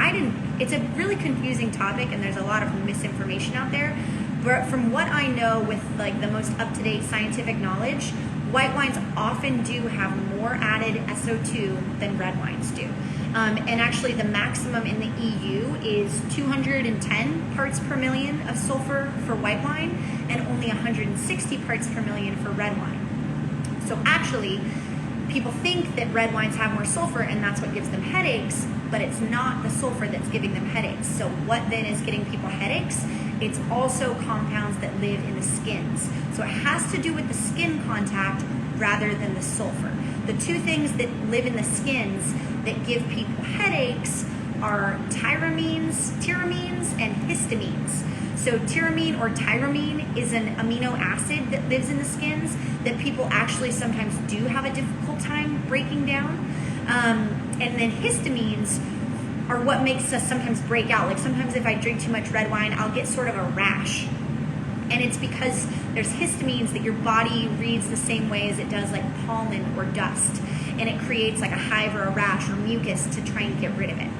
it's a really confusing topic and there's a lot of misinformation out there, but from what I know with like the most up-to-date scientific knowledge, white wines often do have more added SO2 than red wines do. And actually the maximum in the EU is 210 parts per million of sulfur for white wine and only 160 parts per million for red wine. So actually, people think that red wines have more sulfur and that's what gives them headaches, but it's not the sulfur that's giving them headaches. So what then is getting people headaches? It's also compounds that live in the skins. So it has to do with the skin contact rather than the sulfur. The two things that live in the skins that give people headaches are tyramines, and histamines. So tyramine or tyramine is an amino acid that lives in the skins that people actually sometimes do have a difficult time breaking down. And then histamines are what makes us sometimes break out. Like sometimes if I drink too much red wine, I'll get sort of a rash. And it's because there's histamines that your body reads the same way as it does like pollen or dust. And it creates like a hive or a rash or mucus to try and get rid of it.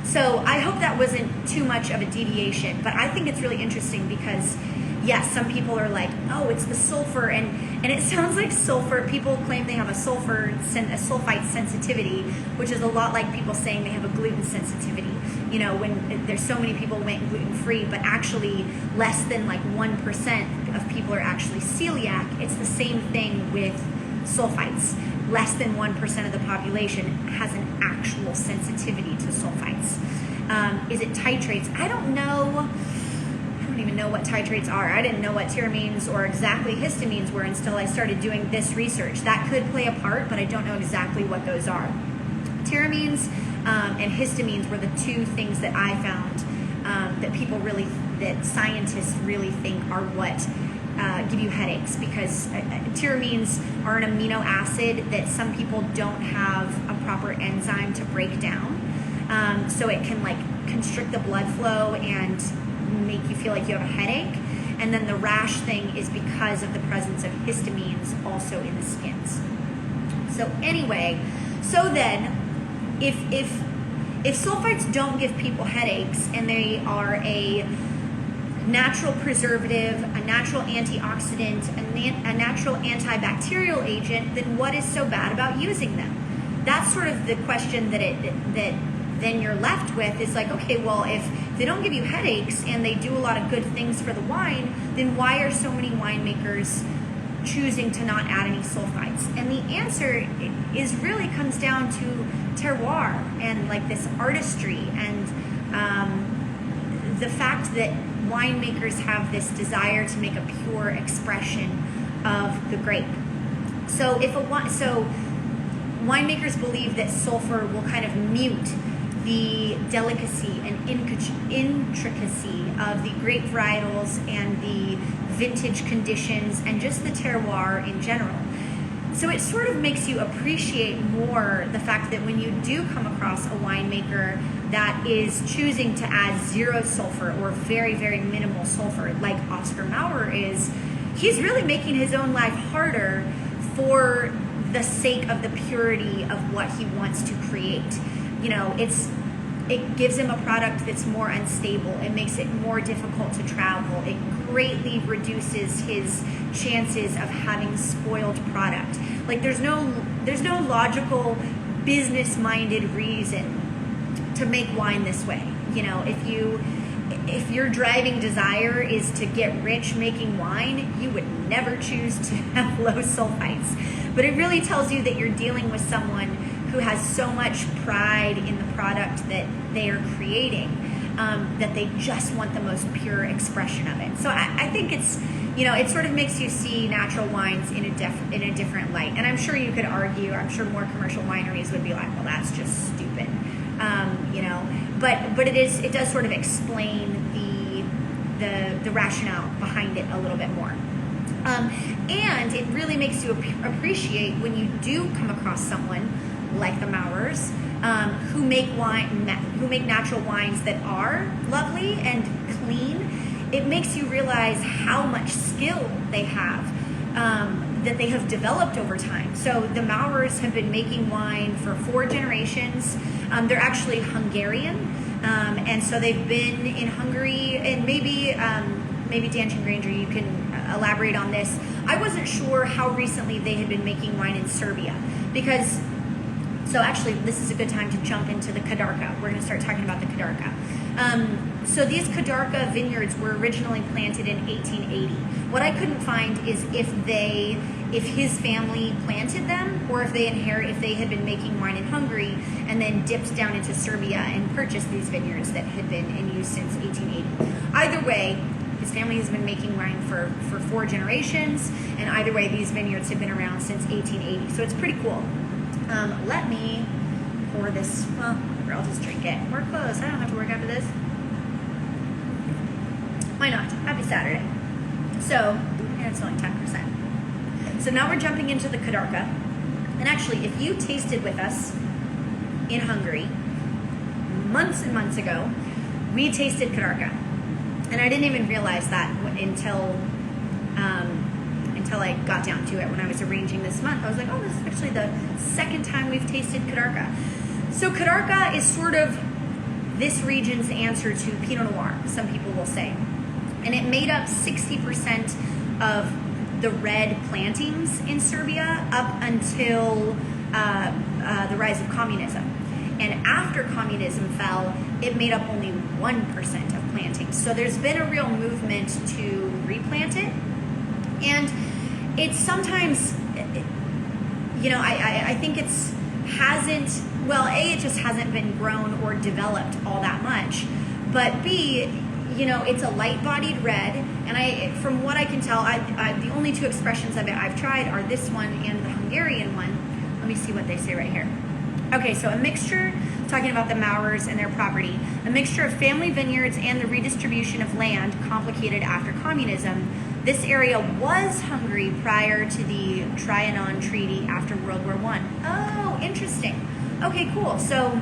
So I hope that wasn't too much of a deviation, but I think it's really interesting because yes, some people are like, oh, it's the sulfur, and it sounds like sulfur, people claim they have a sulfite sensitivity, which is a lot like people saying they have a gluten sensitivity. You know, when there's so many people went gluten-free, but actually less than like 1% of people are actually celiac. It's the same thing with sulfites. Less than 1% of the population has an actual sensitivity to sulfites. Is it titrates? I don't know. I don't even know what titrates are. I didn't know what tyramines or exactly histamines were until I started doing this research. That could play a part, but I don't know exactly what those are. Tyramines and histamines were the two things that I found that scientists really think are what give you headaches, because tyramines are an amino acid that some people don't have a proper enzyme to break down. So it can like constrict the blood flow and make you feel like you have a headache. And then the rash thing is because of the presence of histamines also in the skins. So anyway, so then if if sulfites don't give people headaches and they are a natural preservative, a natural antioxidant, a natural antibacterial agent, then what is so bad about using them? That's sort of the question that then you're left with. Is like, okay, well, if they don't give you headaches and they do a lot of good things for the wine, then why are so many winemakers choosing to not add any sulfites? And the answer is really comes down to terroir and like this artistry and the fact that winemakers have this desire to make a pure expression of the grape. So winemakers believe that sulfur will kind of mute the delicacy and intricacy of the grape varietals and the vintage conditions and just the terroir in general. So it sort of makes you appreciate more the fact that when you do come across a winemaker that is choosing to add zero sulfur or very, very minimal sulfur, like Oscar Maurer is, he's really making his own life harder for the sake of the purity of what he wants to create. You know, it gives him a product that's more unstable. It makes it more difficult to travel. It greatly reduces his chances of having spoiled product. Like there's no logical business-minded reason to make wine this way. You know, if your driving desire is to get rich making wine, you would never choose to have low sulfites. But it really tells you that you're dealing with someone who has so much pride in the product that they are creating, that they just want the most pure expression of it. So I think it's, you know, it sort of makes you see natural wines in a different light. And I'm sure you could argue, I'm sure more commercial wineries would be like, well, that's just stupid, you know. But it does sort of explain the rationale behind it a little bit more. And it really makes you appreciate when you do come across someone like the Maurers, who make natural wines that are lovely and clean. It makes you realize how much skill they have, that they have developed over time. So the Maurers have been making wine for 4 generations. They're actually Hungarian, and so they've been in Hungary, and maybe Dan Granger, you can elaborate on this. I wasn't sure how recently they had been making wine in Serbia, because so actually this is a good time to jump into the Kadarka. We're going to start talking about the Kadarka. So these Kadarka vineyards were originally planted in 1880. What I couldn't find is if his family planted them, or if they had been making wine in Hungary and then dipped down into Serbia and purchased these vineyards that had been in use since 1880. Either way, his family has been making wine for 4 generations, and either way, these vineyards have been around since 1880. So it's pretty cool. Let me pour this, well, or I'll just drink it. We're closed. I don't have to work after this. Why not? Happy Saturday. So, and it's only 10%. So now we're jumping into the Kadarka. And actually, if you tasted with us in Hungary months and months ago, we tasted Kadarka. And I didn't even realize that until I got down to it when I was arranging this month. I was like, oh, this is actually the second time we've tasted Kadarka. So Kadarka is sort of this region's answer to Pinot Noir, some people will say. And it made up 60% of the red plantings in Serbia up until the rise of communism. And after communism fell, it made up only 1% of plantings. So there's been a real movement to replant it. And it's sometimes, you know, I think it just hasn't been grown or developed all that much. But B, you know, it's a light-bodied red, and from what I can tell, the only 2 expressions of it I've tried are this one and the Hungarian one. Let me see what they say right here. Okay, so a mixture, talking about the Maurers and their property, a mixture of family vineyards and the redistribution of land complicated after communism. This area was Hungary prior to the Trianon Treaty after World War I. Oh, interesting. Okay, cool. So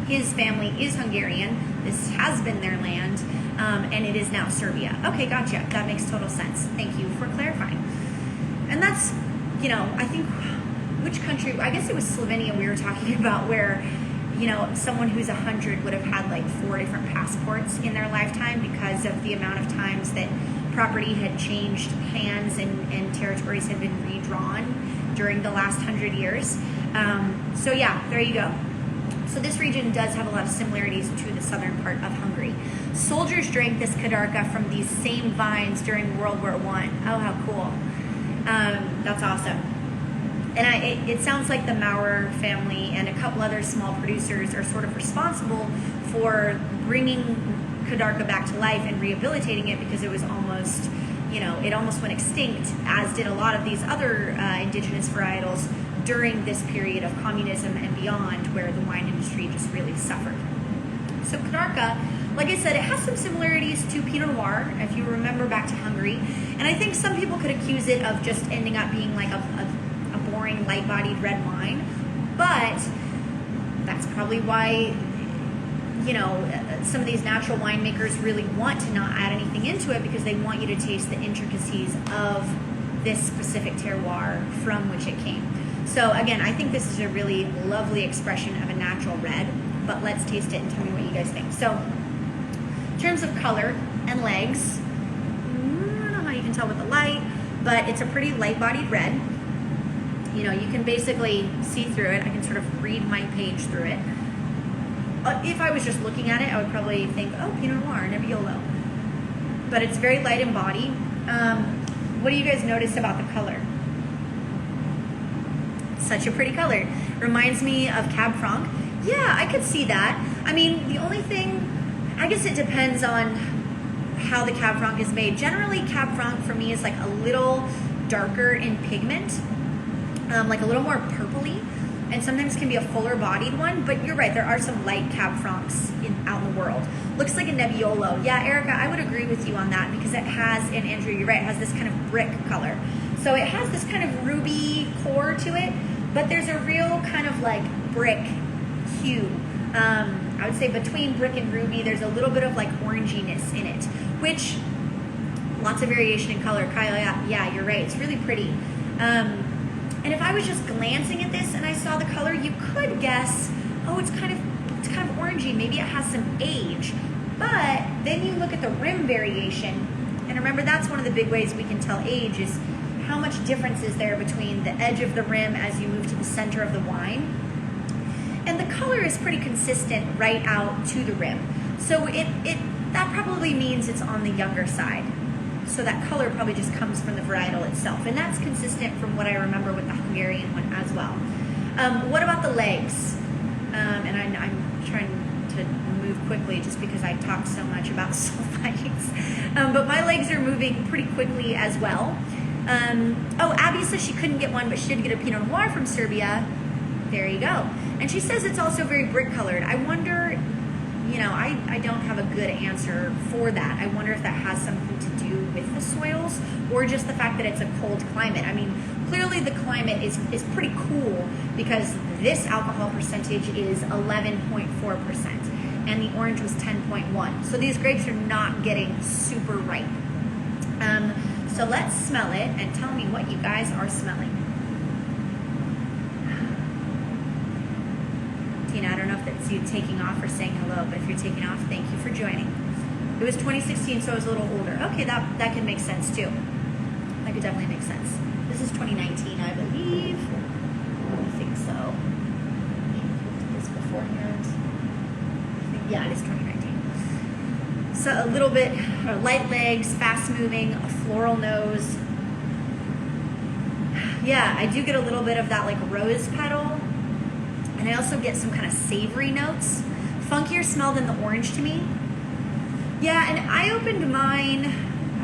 his family is Hungarian. This has been their land, and it is now Serbia. Okay, gotcha. That makes total sense. Thank you for clarifying. And that's, you know, I think, which country, I guess it was Slovenia we were talking about, where, you know, someone who's 100 would have had like 4 different passports in their lifetime because of the amount of times that property had changed hands and territories had been redrawn during the last 100 years. So yeah, there you go. So this region does have a lot of similarities to the southern part of Hungary. Soldiers drank this Kadarka from these same vines during World War I. Oh, how cool. That's awesome. And it sounds like the Maurer family and a couple other small producers are sort of responsible for bringing Kadarka back to life and rehabilitating it, because it was almost, you know, it almost went extinct, as did a lot of these other indigenous varietals during this period of communism and beyond, where the wine industry just really suffered. So Kadarka, like I said, it has some similarities to Pinot Noir, if you remember back to Hungary. And I think some people could accuse it of just ending up being like a boring, light-bodied red wine. But that's probably why, you know, some of these natural winemakers really want to not add anything into it, because they want you to taste the intricacies of this specific terroir from which it came. So again, I think this is a really lovely expression of a natural red, but let's taste it and tell me what you guys think. So in terms of color and legs, I don't know how you can tell with the light, but it's a pretty light-bodied red. You know, you can basically see through it. I can sort of read my page through it. If I was just looking at it, I would probably think, oh, Pinot Noir, Nebbiolo. But it's very light in body. What do you guys notice about the color? Such a pretty color. Reminds me of Cab Franc. Yeah, I could see that. I mean, the only thing, I guess it depends on how the Cab Franc is made. Generally, Cab Franc for me is like a little darker in pigment, like a little more purpley, and sometimes can be a fuller bodied one. But you're right, there are some light Cab Francs out in the world. Looks like a Nebbiolo. Yeah, Erica, I would agree with you on that, because it has, and Andrew, you're right, it has this kind of brick color. So it has this kind of ruby core to it, but there's a real kind of like brick hue. I would say between brick and ruby, there's a little bit of like oranginess in it, which lots of variation in color. Kyle, yeah, you're right. It's really pretty. And if I was just glancing at this and I saw the color, you could guess, oh, it's kind of orangey. Maybe it has some age. But then you look at the rim variation, and remember, that's one of the big ways we can tell age is how much difference is there between the edge of the rim as you move to the center of the wine. And the color is pretty consistent right out to the rim. So that probably means it's on the younger side. So that color probably just comes from the varietal itself. And that's consistent from what I remember with the Hungarian one as well. What about the legs? And I'm trying to move quickly just because I talked so much about sulfites. But my legs are moving pretty quickly as well. Oh, Abby says she couldn't get one, but she did get a Pinot Noir from Serbia. There you go. And she says it's also very brick colored. I wonder, you know, I don't have a good answer for that. I wonder if that has something to do with the soils or just the fact that it's a cold climate. I mean, clearly the climate is pretty cool, because this alcohol percentage is 11.4% and the orange was 10.1. So these grapes are not getting super ripe. So let's smell it and tell me what you guys are smelling. Tina, I don't know if that's you taking off or saying hello, but if you're taking off, thank you for joining. It was 2016, so I was a little older. Okay, that can make sense too. That could definitely make sense. This is 2019, I believe. I think so. I looked at this beforehand. Yeah, it is 2019. So a little bit light legs, fast moving, a floral nose. Yeah, I do get a little bit of that like rose petal. And I also get some kind of savory notes. Funkier smell than the orange to me. Yeah, and I opened mine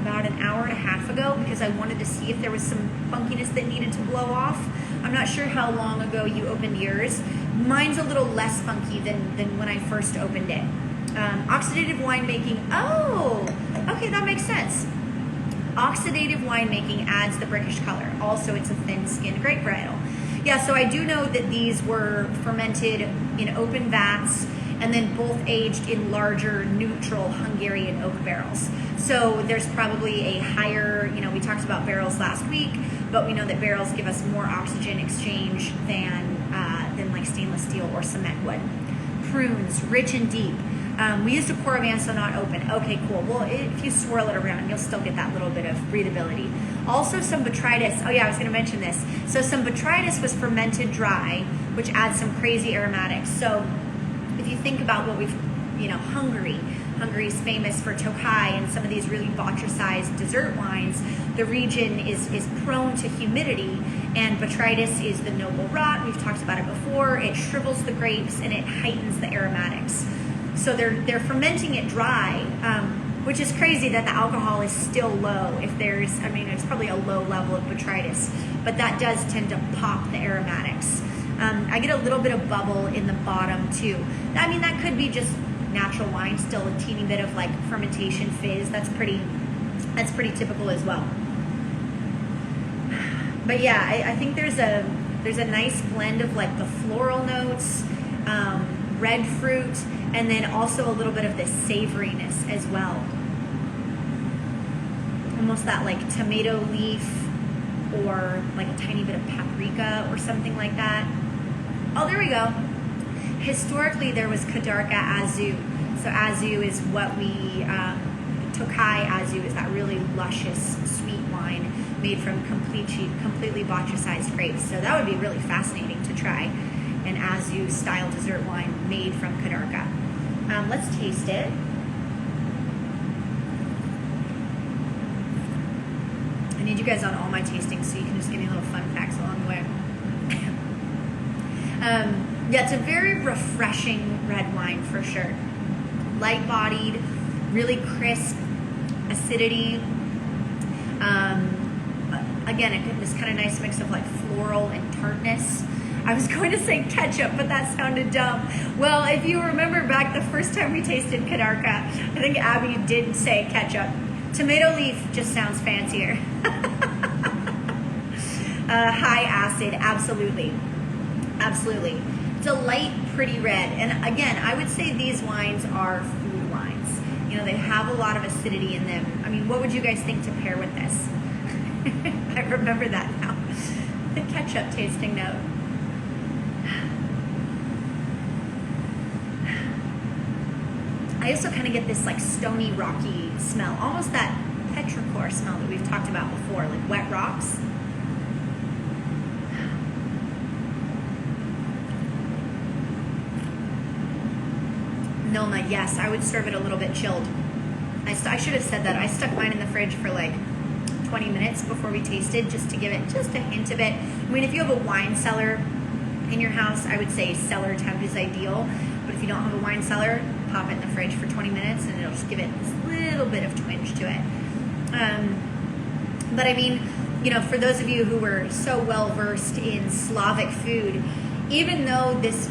about an hour and a half ago because I wanted to see if there was some funkiness that needed to blow off. I'm not sure how long ago you opened yours. Mine's a little less funky than when I first opened it. Oxidative winemaking. Oh, okay, that makes sense. Oxidative winemaking adds the brickish color. Also, it's a thin-skinned grape varietal. Yeah, so I do know that these were fermented in open vats and then both aged in larger, neutral Hungarian oak barrels. So there's probably a higher, you know, we talked about barrels last week, but we know that barrels give us more oxygen exchange than like stainless steel or cement would. prunes, rich and deep. We used a Coravin, so not open. Okay, cool. Well, if you swirl it around, you'll still get that little bit of breathability. Also some botrytis. Oh yeah, I was gonna mention this. So some botrytis was fermented dry, which adds some crazy aromatics. So if you think about what we've, Hungary's famous for Tokai and some of these really botryticized dessert wines. The region is prone to humidity, and botrytis is the noble rot. We've talked about it before. It shrivels the grapes and it heightens the aromatics. So they're fermenting it dry, which is crazy that the alcohol is still low. It's probably a low level of botrytis, but that does tend to pop the aromatics. I get a little bit of bubble in the bottom too. That could be just natural wine, still a teeny bit of like fermentation fizz. That's pretty typical as well. But yeah, I think there's a nice blend of like the floral notes, red fruit, and then also a little bit of the savoriness as well. Almost that like tomato leaf or like a tiny bit of paprika or something like that. Oh, there we go. Historically, there was Kadarka Azu. So Azu is what Tokai Azu is that really luscious sweet wine made from completely botryticized grapes. So that would be really fascinating to try an Azu style dessert wine made from Kadarka. Let's taste it. I need you guys on all my tastings so you can just give me little fun facts along the way. Yeah, it's a very refreshing red wine for sure. Light-bodied, really crisp, acidity. Again, this kind of nice mix of like floral and tartness. I was going to say ketchup, but that sounded dumb. Well, if you remember back the first time we tasted Kadarka, I think Abby did say ketchup. Tomato leaf just sounds fancier. High acid, absolutely. Absolutely. It's a light, pretty red. And again, I would say these wines are food wines. They have a lot of acidity in them. What would you guys think to pair with this? I remember that now. The ketchup tasting note. I also kind of get this like stony, rocky smell. Almost that petrichor smell that we've talked about before, like wet rocks. Nilma, yes, I would serve it a little bit chilled. I should have said that. I stuck mine in the fridge for like 20 minutes before we tasted, just to give it just a hint of it. If you have a wine cellar in your house, I would say cellar temp is ideal. But if you don't have a wine cellar, pop it in the fridge for 20 minutes and it'll just give it this little bit of twinge to it. But for those of you who were so well versed in Slavic food, even though this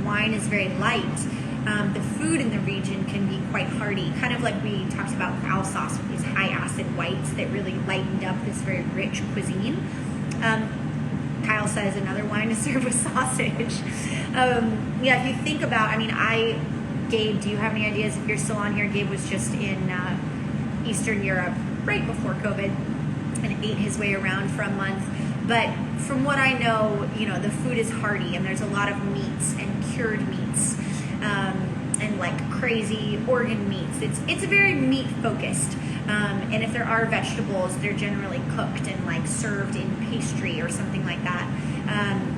wine is very light, the food in the region can be quite hearty, kind of like we talked about with Alsace with these high acid whites that really lightened up this very rich cuisine. Kyle says another wine to serve with sausage. If you think about, Gabe, do you have any ideas if you're still on here? Gabe was just in Eastern Europe right before COVID and ate his way around for a month. But from what I know, the food is hearty and there's a lot of meats and cured meats. And like crazy organ meats. It's very meat focused. And if there are vegetables, they're generally cooked and like served in pastry or something like that.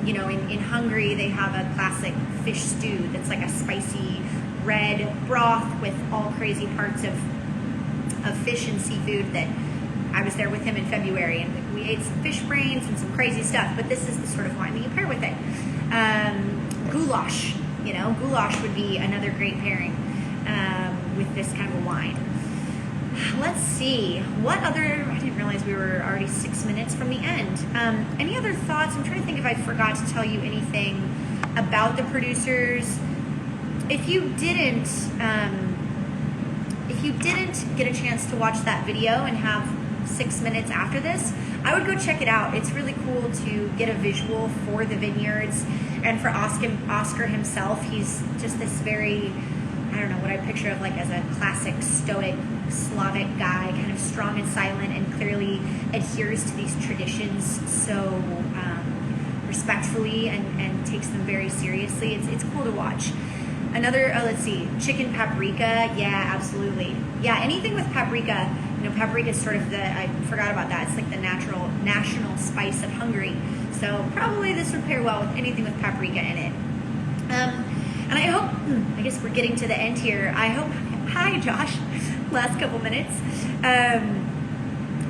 In Hungary, they have a classic fish stew that's like a spicy red broth with all crazy parts of fish and seafood that I was there with him in February and we ate some fish brains and some crazy stuff, but this is the sort of wine that you pair with it. Goulash. Goulash would be another great pairing with this kind of a wine. Let's see. I didn't realize we were already 6 minutes from the end. Any other thoughts? I'm trying to think if I forgot to tell you anything about the producers. If you didn't get a chance to watch that video and have 6 minutes after this, I would go check it out. It's really cool to get a visual for the vineyards. And for Oscar himself, he's just this very, I don't know what I picture of like as a classic stoic Slavic guy, kind of strong and silent and clearly adheres to these traditions so respectfully and takes them very seriously. It's cool to watch. let's see, chicken paprika. Yeah, absolutely. Yeah, anything with paprika. You know, paprika is sort of I forgot about that. It's like the national spice of Hungary. So probably this would pair well with anything with paprika in it. And I hope, I guess we're getting to the end here. I hope, hi Josh, last couple minutes.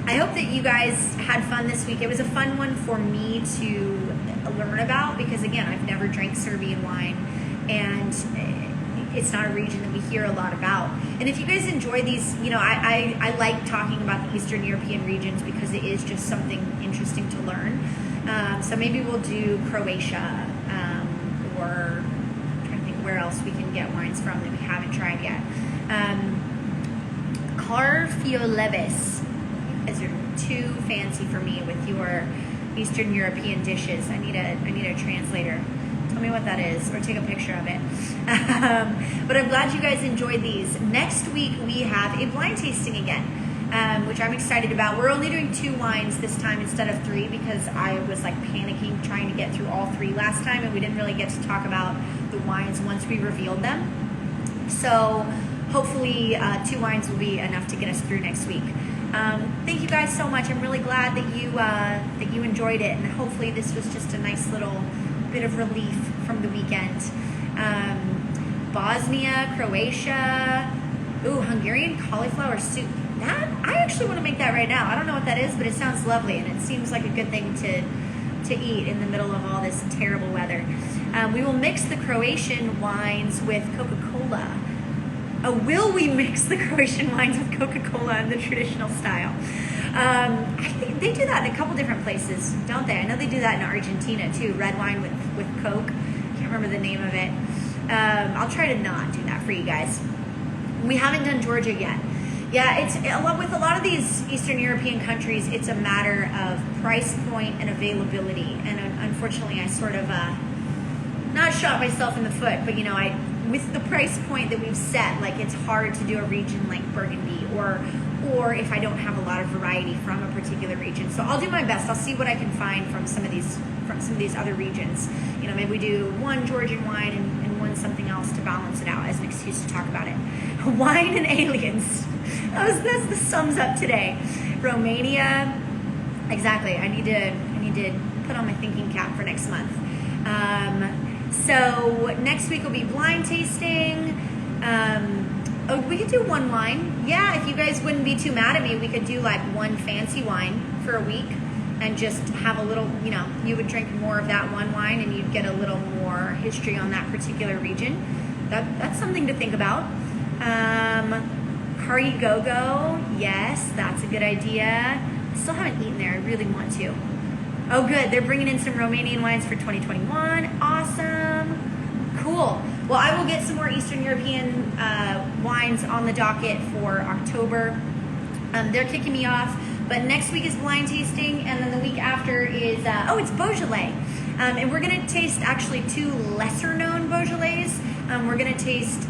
I hope that you guys had fun this week. It was a fun one for me to learn about because, again, I've never drank Serbian wine, and it's not a region that we hear a lot about. And if you guys enjoy these, you know, I like talking about the Eastern European regions because it is just something interesting to learn. So maybe we'll do Croatia, or I'm trying to think where else we can get wines from that we haven't tried yet. Karfiolevis. Is too fancy for me with your Eastern European dishes. I need a translator. Tell me what that is, or take a picture of it. But I'm glad you guys enjoyed these. Next week we have a blind tasting again, which I'm excited about. We're only doing 2 wines this time instead of 3 because I was like panicking trying to get through all 3 last time, and we didn't really get to talk about the wines once we revealed them. So hopefully 2 wines will be enough to get us through next week. Thank you guys so much. I'm really glad that you enjoyed it, and hopefully this was just a nice little bit of relief from the weekend. Bosnia, Croatia, Hungarian cauliflower soup. That I actually want to make that right now. I don't know what that is, but it sounds lovely, and it seems like a good thing to eat in the middle of all this terrible weather. We will mix the Croatian wines with Coca-Cola. Will we mix the Croatian wines with Coca-Cola in the traditional style? I think they do that in a couple different places, don't they? I know they do that in Argentina too, red wine with Coke. I can't remember the name of it. I'll try to not do that for you guys. We haven't done Georgia yet. Yeah, it's with a lot of these Eastern European countries, it's a matter of price point and availability. And unfortunately, I sort of not shot myself in the foot, but you know, with the price point that we've set, like it's hard to do a region like Burgundy or if I don't have a lot of variety from a particular region. So I'll do my best. I'll see what I can find from some of these other regions. You know, maybe we do one Georgian wine and one something else to balance it out as an excuse to talk about it. Wine and aliens. That's the sums up today. Romania. Exactly. I need to put on my thinking cap for next month. So next week will be blind tasting. We could do 1 wine. Yeah, if you guys wouldn't be too mad at me, we could do like 1 fancy wine for a week and just have a little, you know, you would drink more of that 1 wine and you'd get a little more history on that particular region. That's something to think about. Curry Go-Go. Yes, that's a good idea. I still haven't eaten there. I really want to. Oh, good. They're bringing in some Romanian wines for 2021. Awesome. Cool. Well, I will get some more Eastern European wines on the docket for October. They're kicking me off. But next week is blind tasting, and then the week after is, it's Beaujolais. And we're going to taste actually 2 lesser-known Beaujolais. We're going to taste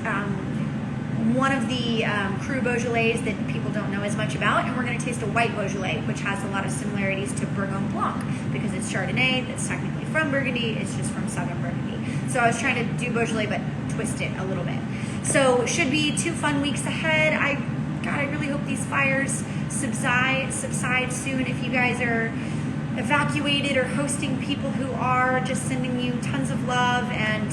one of the Cru Beaujolais that people don't know as much about, and we're going to taste a white Beaujolais, which has a lot of similarities to Bourgogne Blanc, because it's Chardonnay that's technically from Burgundy, it's just from southern Burgundy. So I was trying to do Beaujolais, but twist it a little bit. So should be 2 fun weeks ahead. I really hope these fires subside soon. If you guys are evacuated or hosting people who are, just sending you tons of love, and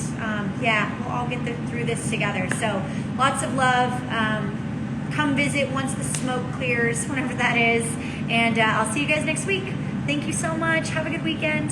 we'll all get through this together. So lots of love. Come visit once the smoke clears, whenever that is, and I'll see you guys next week. Thank you so much. Have a good weekend.